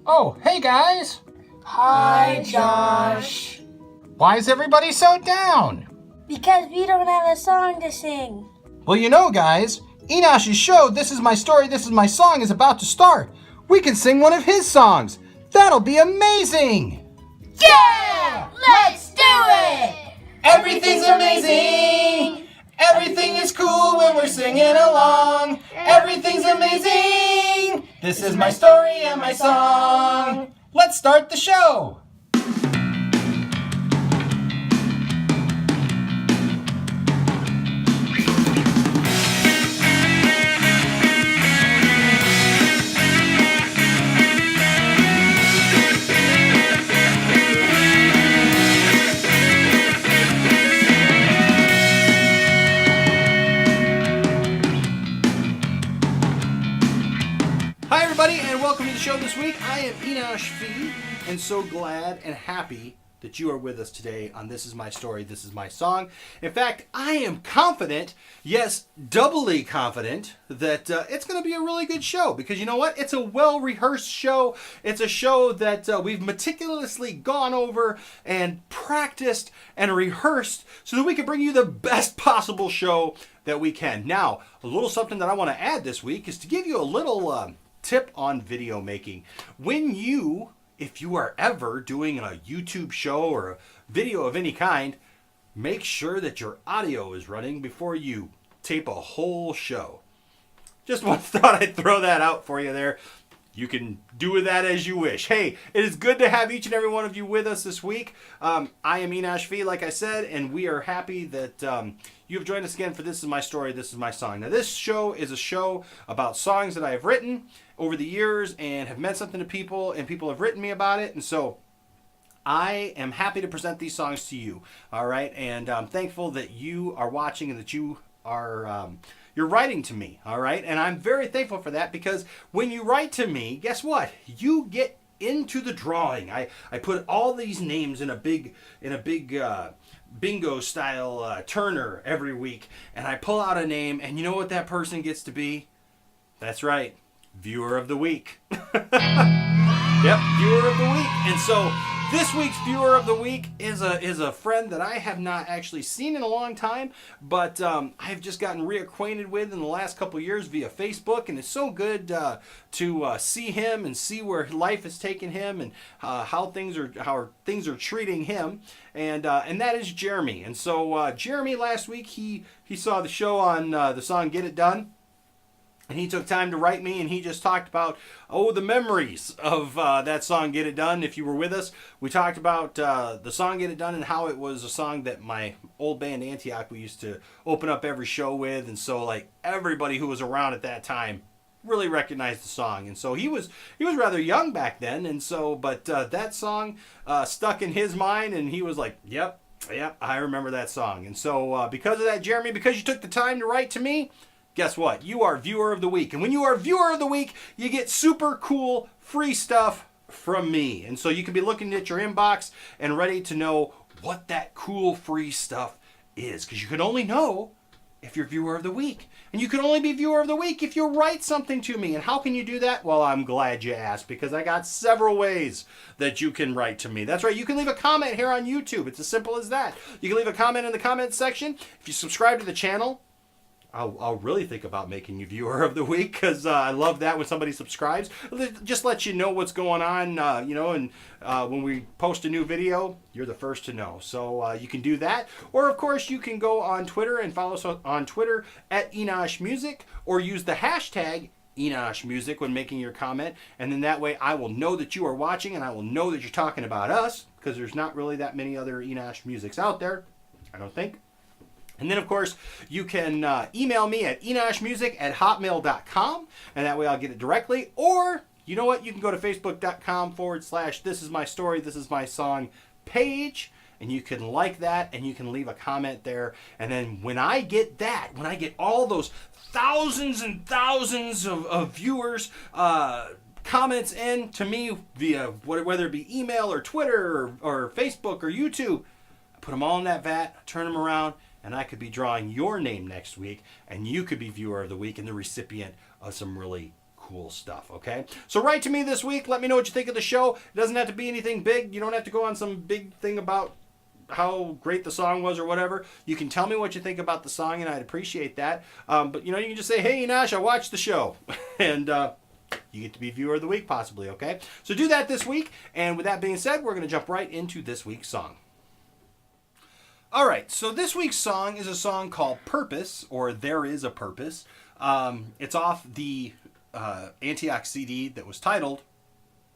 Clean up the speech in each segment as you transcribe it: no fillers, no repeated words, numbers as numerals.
Oh, hey guys! Hi, Josh. Why is everybody so down? Because we don't have a song to sing. Well, you know, guys, Enosh's show, This Is My Story, This Is My Song, is about to start. We can sing one of his songs. That'll be amazing! Yeah! Let's do it! Everything's amazing! Everything is cool when we're singing along. Everything's amazing! This is my story and my song. Let's start the show! Hi everybody, and welcome to the show this week. I am Enosh Fee, and so glad and happy that you are with us today on This Is My Story, This Is My Song. In fact, I am confident, yes, doubly confident, that it's going to be a really good show, because you know what? It's a well-rehearsed show. It's a show that we've meticulously gone over and practiced and rehearsed so that we can bring you the best possible show that we can. Now, a little something that I want to add this week is to give you a little tip on video making. If you are ever doing a YouTube show or a video of any kind, make sure that your audio is running before you tape a whole show. Just thought I'd throw that out for you there. You can do with that as you wish. Hey, it is good to have each and every one of you with us this week. I am Enosh V, like I said, and we are happy that you have joined us again for This Is My Story, This Is My Song. Now, this show is a show about songs that I have written over the years and have meant something to people, and people have written me about it, and so I am happy to present these songs to you, all right? And I'm thankful that you are watching and that you are... you're writing to me, all right? And I'm very thankful for that, because when you write to me, guess what? You get into the drawing. I put all these names in a big bingo style turner every week, and I pull out a name, and you know what that person gets to be? That's right, Viewer of the Week. Yep, Viewer of the Week. And so this week's Viewer of the Week is a friend that I have not actually seen in a long time, but I've just gotten reacquainted with in the last couple of years via Facebook, and it's so good to see him and see where life has taken him and how things are treating him, and that is Jeremy. And so Jeremy last week he saw the show on the song Get It Done. And he took time to write me, and he just talked about, the memories of that song, Get It Done. If you were with us, we talked about the song Get It Done and how it was a song that my old band Antioch, we used to open up every show with. And so, like, everybody who was around at that time really recognized the song. And so he was rather young back then. And so, but that song stuck in his mind, and he was like, yep, I remember that song. And so because of that, Jeremy, because you took the time to write to me, guess what? You are Viewer of the Week. And when you are Viewer of the Week, you get super cool free stuff from me. And so you can be looking at your inbox and ready to know what that cool free stuff is. Because you can only know if you're Viewer of the Week. And you can only be Viewer of the Week if you write something to me. And how can you do that? Well, I'm glad you asked, because I got several ways that you can write to me. That's right. You can leave a comment here on YouTube. It's as simple as that. You can leave a comment in the comment section. If you subscribe to the channel, I'll really think about making you Viewer of the Week, because I love that when somebody subscribes. Just let you know what's going on, and when we post a new video, you're the first to know. So you can do that. Or, of course, you can go on Twitter and follow us on Twitter at Enosh Music, or use the hashtag Enosh Music when making your comment. And then that way I will know that you are watching, and I will know that you're talking about us, because there's not really that many other Enosh Musics out there, I don't think. And then, of course, you can email me at enoshmusic@hotmail.com, and that way I'll get it directly. Or, you know what? You can go to facebook.com/This Is My Story, This Is My Song page, and you can like that, and you can leave a comment there. And then when I get all those thousands and thousands of viewers, comments in to me via whether it be email or Twitter or Facebook or YouTube, I put them all in that vat, turn them around, and I could be drawing your name next week, and you could be Viewer of the Week and the recipient of some really cool stuff, okay? So write to me this week. Let me know what you think of the show. It doesn't have to be anything big. You don't have to go on some big thing about how great the song was or whatever. You can tell me what you think about the song, and I'd appreciate that. But, you can just say, hey, Enosh, I watched the show. And you get to be viewer of the week, possibly, okay? So do that this week. And with that being said, we're going to jump right into this week's song. All right, so this week's song is a song called Purpose, or There Is a Purpose. It's off the Antioch CD that was titled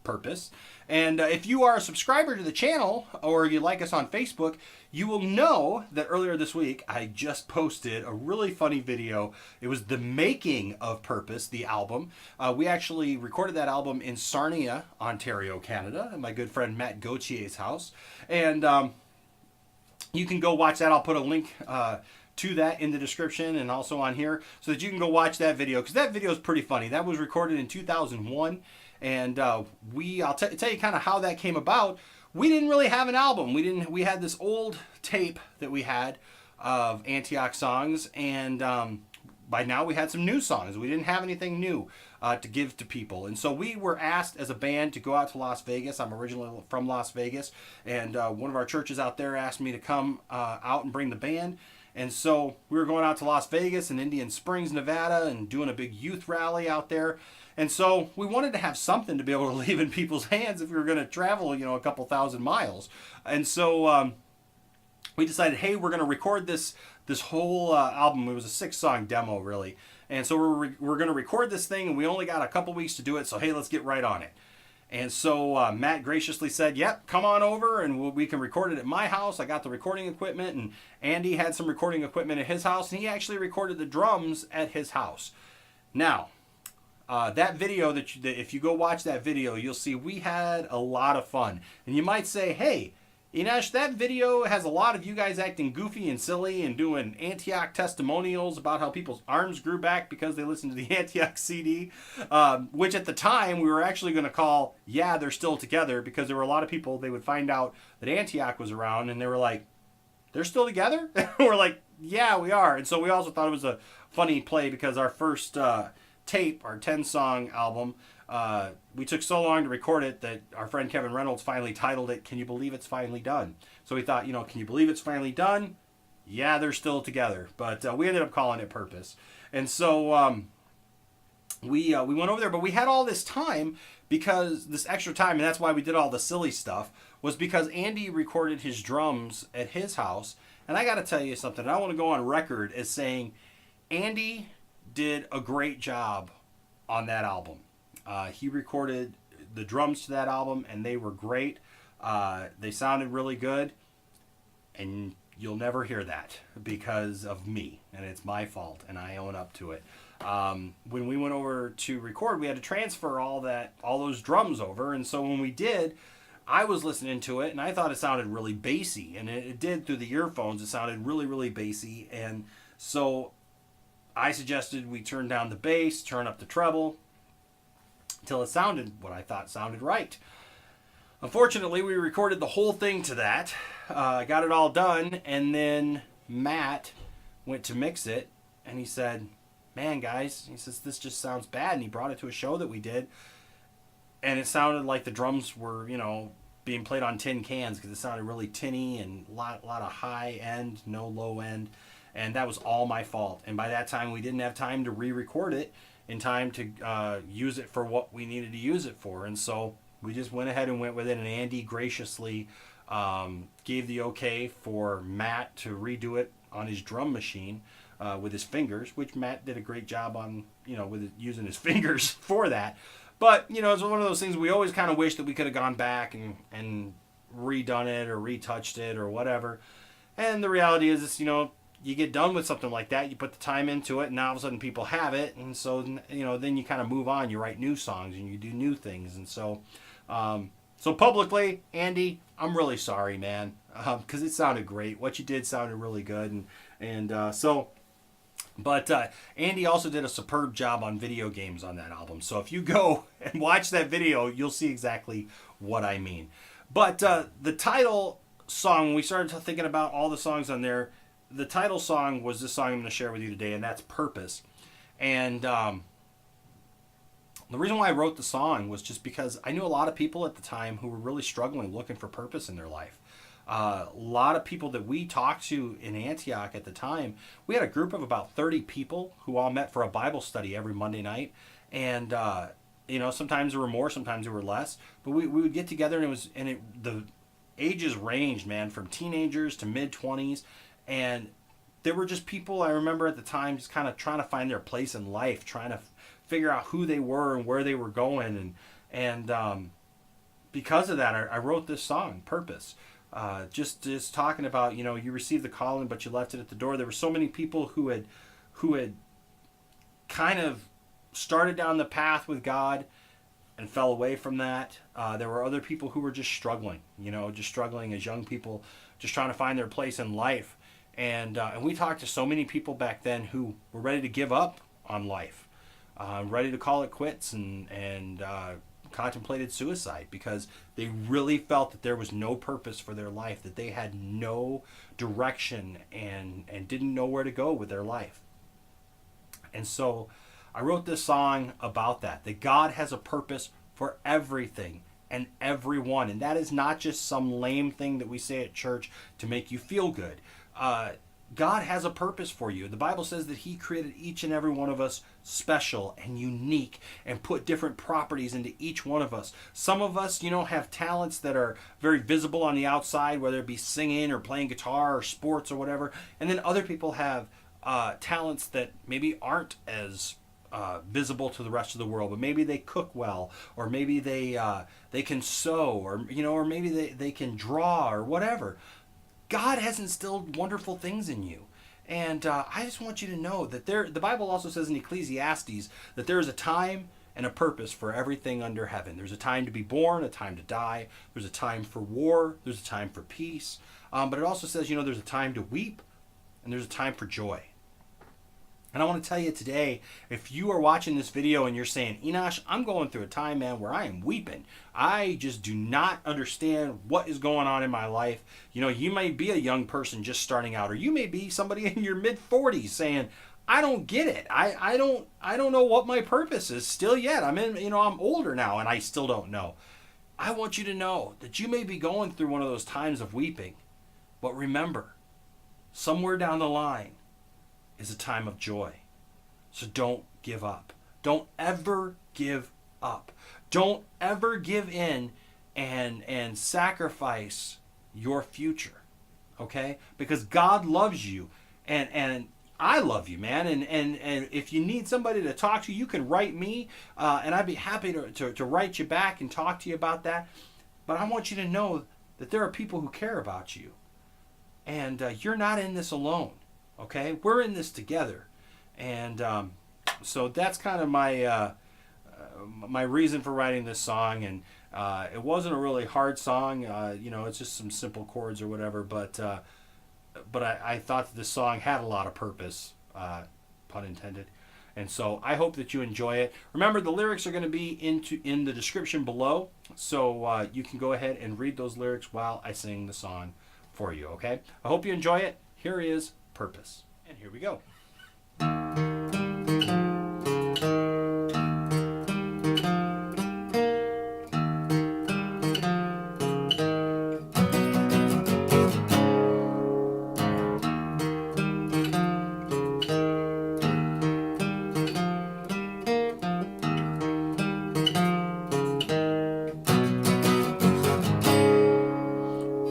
Purpose. And if you are a subscriber to the channel, or you like us on Facebook, you will know that earlier this week I just posted a really funny video. It was the making of Purpose, the album. We actually recorded that album in Sarnia, Ontario, Canada, at my good friend Matt Gautier's house. And you can go watch that. I'll put a link to that in the description and also on here so that you can go watch that video, because that video is pretty funny. That was recorded in 2001, and I'll tell you kind of how that came about. We didn't really have an album. We had this old tape that we had of Antioch songs, and by now we had some new songs. We didn't have anything new to give to people. And so we were asked as a band to go out to Las Vegas. I'm originally from Las Vegas, and one of our churches out there asked me to come out and bring the band. And so we were going out to Las Vegas and Indian Springs, Nevada, and doing a big youth rally out there. And so we wanted to have something to be able to leave in people's hands if we were going to travel, a couple thousand miles. And so we decided, hey, we're going to record this whole album. It was a 6-song demo, really. And so we're going to record this thing, and we only got a couple weeks to do it. So, hey, let's get right on it. And so Matt graciously said, yep, come on over and we can record it at my house. I got the recording equipment, and Andy had some recording equipment at his house, and he actually recorded the drums at his house. Now, that video, if you go watch that video, you'll see we had a lot of fun. And you might say, hey, Enosh, that video has a lot of you guys acting goofy and silly and doing Antioch testimonials about how people's arms grew back because they listened to the Antioch CD, which at the time we were actually going to call, yeah, they're still together, because there were a lot of people, they would find out that Antioch was around, and they were like, they're still together? We're like, yeah, we are. And so we also thought it was a funny play, because our first tape, our 10-song album, we took so long to record it that our friend Kevin Reynolds finally titled it, Can You Believe It's Finally Done? So we thought, can you believe it's finally done? Yeah, they're still together. But we ended up calling it Purpose. And so we went over there, but we had all this time, because this extra time, and that's why we did all the silly stuff, was because Andy recorded his drums at his house. And I got to tell you something. I want to go on record as saying Andy did a great job on that album. He recorded the drums to that album, and they were great. They sounded really good, and you'll never hear that because of me, and it's my fault, and I own up to it. When we went over to record, we had to transfer all those drums over, and so when we did, I was listening to it, and I thought it sounded really bassy, and it did through the earphones. It sounded really, really bassy, and so I suggested we turn down the bass, turn up the treble, until it sounded what I thought sounded right. Unfortunately, we recorded the whole thing to that, got it all done, and then Matt went to mix it, and he said, man, guys, he says, this just sounds bad, and he brought it to a show that we did, and it sounded like the drums were, being played on tin cans, because it sounded really tinny and a lot of high end, no low end, and that was all my fault. And by that time, we didn't have time to re-record it in time to use it for what we needed to use it for. And so we just went ahead and went with it, and Andy graciously gave the okay for Matt to redo it on his drum machine with his fingers, which Matt did a great job on, with using his fingers for that. But, it's one of those things we always kind of wish that we could have gone back and redone it or retouched it or whatever. And the reality is, it's, you get done with something like that, you put the time into it, and now all of a sudden people have it, and so, then you kind of move on, you write new songs, and you do new things, and so, so publicly, Andy, I'm really sorry, man, because it sounded great. What you did sounded really good, but Andy also did a superb job on video games on that album, so if you go and watch that video, you'll see exactly what I mean. But the title song, when we started thinking about all the songs on there, the title song was this song I'm going to share with you today, and that's Purpose. And The reason why I wrote the song was just because I knew a lot of people at the time who were really struggling, looking for purpose in their life. A lot of people that we talked to in Antioch at the time, we had a group of about 30 people who all met for a Bible study every Monday night. And, sometimes there were more, sometimes there were less. But we would get together, and the ages ranged, man, from teenagers to mid-20s. And there were just people, I remember at the time, just kind of trying to find their place in life, trying to figure out who they were and where they were going. And because of that, I wrote this song, Purpose. Just talking about, you received the calling, but you left it at the door. There were so many people who had kind of started down the path with God and fell away from that. There were other people who were just struggling as young people, just trying to find their place in life. And we talked to so many people back then who were ready to give up on life, ready to call it quits, and contemplated suicide because they really felt that there was no purpose for their life, that they had no direction and didn't know where to go with their life. And so I wrote this song about that God has a purpose for everything and everyone. And that is not just some lame thing that we say at church to make you feel good. God has a purpose for you. The Bible says that he created each and every one of us special and unique and put different properties into each one of us. Some of us, have talents that are very visible on the outside, whether it be singing or playing guitar or sports or whatever. And then other people have talents that maybe aren't as visible to the rest of the world, but maybe they cook well, or maybe they can sew, or maybe they can draw or whatever. God has instilled wonderful things in you. And I just want you to know that the Bible also says in Ecclesiastes that there is a time and a purpose for everything under heaven. There's a time to be born, a time to die. There's a time for war. There's a time for peace. But it also says, there's a time to weep and there's a time for joy. And I want to tell you today, if you are watching this video and you're saying, Enosh, I'm going through a time, man, where I am weeping. I just do not understand what is going on in my life. You may be a young person just starting out, or you may be somebody in your mid-40s saying, I don't get it. I don't know what my purpose is still yet. I'm older now and I still don't know. I want you to know that you may be going through one of those times of weeping, but remember, somewhere down the line is a time of joy. So don't give up. Don't ever give up. Don't ever give in and sacrifice your future. Okay? Because God loves you and I love you, man. And if you need somebody to talk to, you can write me, and I'd be happy to write you back and talk to you about that. But I want you to know that there are people who care about you. And you're not in this alone. Okay, we're in this together, and so that's kind of my my reason for writing this song. And it wasn't a really hard song, it's just some simple chords or whatever. But I thought that this song had a lot of purpose, pun intended. And so I hope that you enjoy it. Remember, the lyrics are going to be in the description below, so you can go ahead and read those lyrics while I sing the song for you. Okay, I hope you enjoy it. Here is Purpose. And here we go.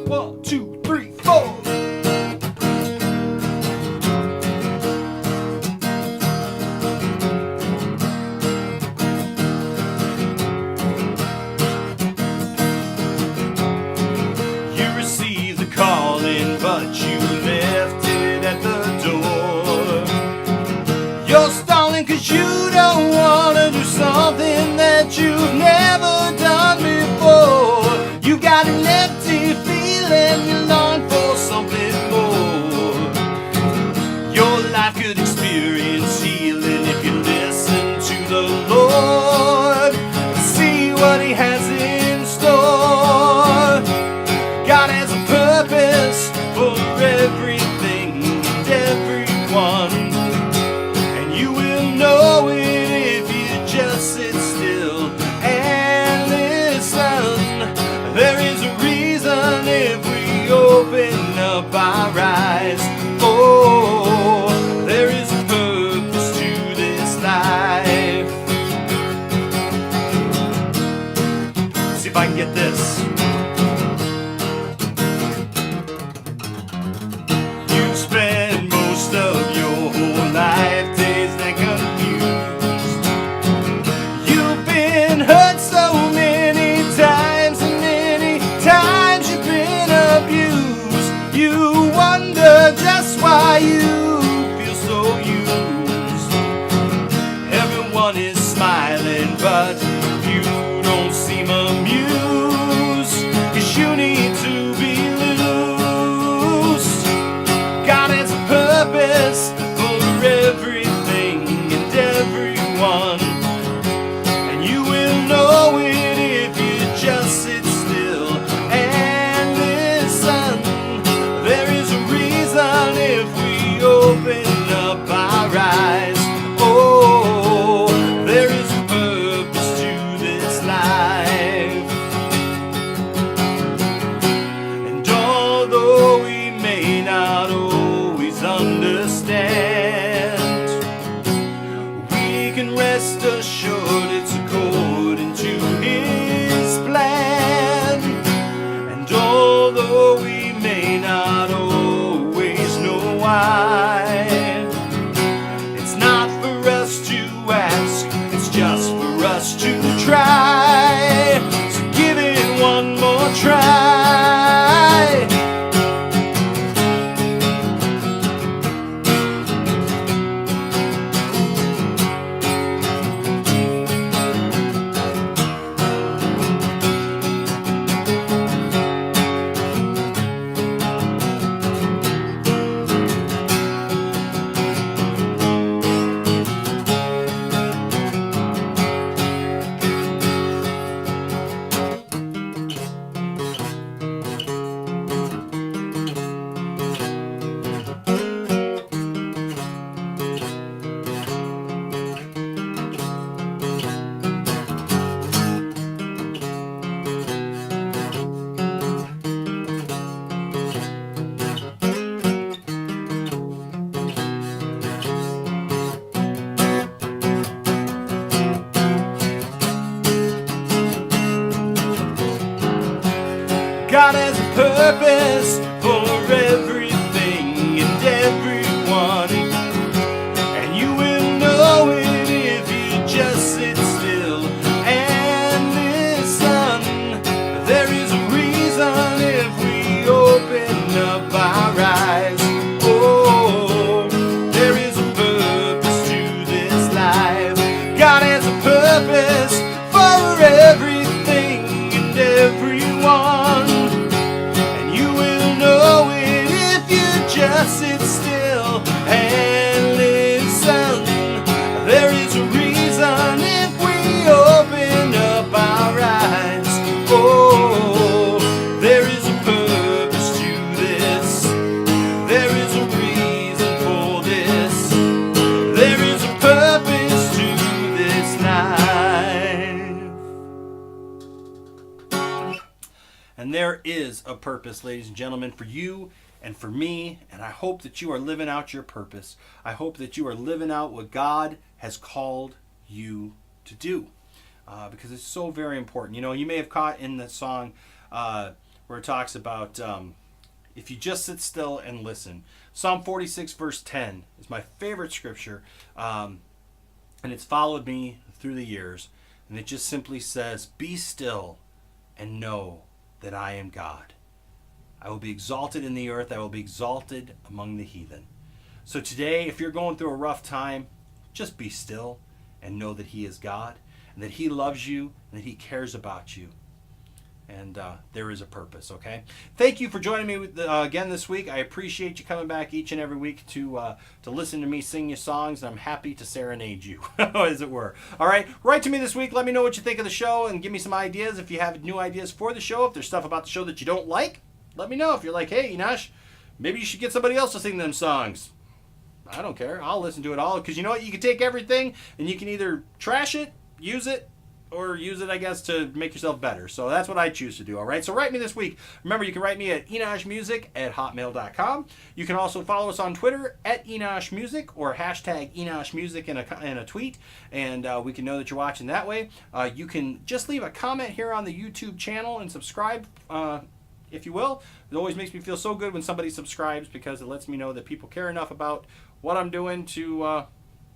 One, two, three, four. if I can get this. You spend most of your whole life dazed and confused. You've been hurt so many times, and many times you've been abused. You wonder just why you feel so used. Everyone is smiling, but you don't seem amused. 'Cause you need to be loose. God has a purpose for everything and everyone, and you will know it if you just sit still and listen. There is a reason if we open up our eyes. Oh, there is a purpose to this life. And although we may not always understand, we can rest assured it's according to His plan. And although we may not always know why, it's not for us to ask, it's just for us to try. So give it one more try. God has a purpose for everything and everyone, and you will know it if you just sit still and listen. There is a reason if we open up our eyes. Oh, there is a purpose to this life. God has a purpose for everything and everyone, and you will know it if you just sit still and listen. There is a reason if we open up our eyes. Oh, there is a purpose to this. There is a reason for this. There is a purpose to this life. And there is a purpose, ladies and gentlemen, for you and for me. And I hope that you are living out your purpose. I hope that you are living out what God has called you to do. Because it's so very important. You know, you may have caught in the song where it talks about if you just sit still and listen. Psalm 46 verse 10 is my favorite scripture. And it's followed me through the years. And it just simply says, "Be still and know that I am God. I will be exalted in the earth. I will be exalted among the heathen." So today, if you're going through a rough time, just be still and know that He is God, and that He loves you, and that He cares about you. And there is a purpose, okay? Thank you for joining me again this week. I appreciate you coming back each and every week to listen to me sing you songs, and I'm happy to serenade you, as it were. All right, write to me this week. Let me know what you think of the show, and give me some ideas if you have new ideas for the show. If there's stuff about the show that you don't like, let me know. If you're like, hey, Enosh, maybe you should get somebody else to sing them songs. I don't care. I'll listen to it all, because you know what? You can take everything, and you can either trash it, use it, or use it, I guess, to make yourself better. So that's what I choose to do, all right? So write me this week. Remember, you can write me at enoshmusic@hotmail.com. You can also follow us on Twitter at enoshmusic or hashtag enoshmusic in a tweet, and we can know that you're watching that way. You can just leave a comment here on the YouTube channel and subscribe, if you will. It always makes me feel so good when somebody subscribes because it lets me know that people care enough about what I'm doing to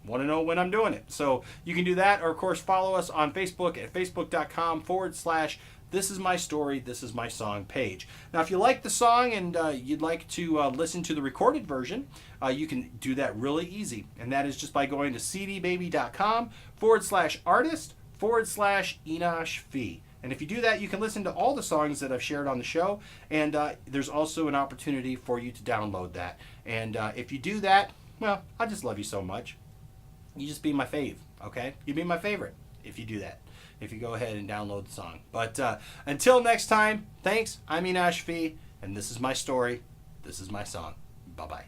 want to know when I'm doing it. So you can do that, or of course follow us on Facebook at facebook.com/This Is My Story, This Is My Song page. Now, if you like the song and you'd like to listen to the recorded version, you can do that really easy. And that is just by going to cdbaby.com/artist/Enosh Fee. And if you do that, you can listen to all the songs that I've shared on the show. And there's also an opportunity for you to download that. And if you do that, well, I just love you so much. You just be my fave, okay? You be my favorite if you do that. If you go ahead and download the song. But until next time, thanks. I'm Enosh Fee, and this is my story. This is my song. Bye-bye.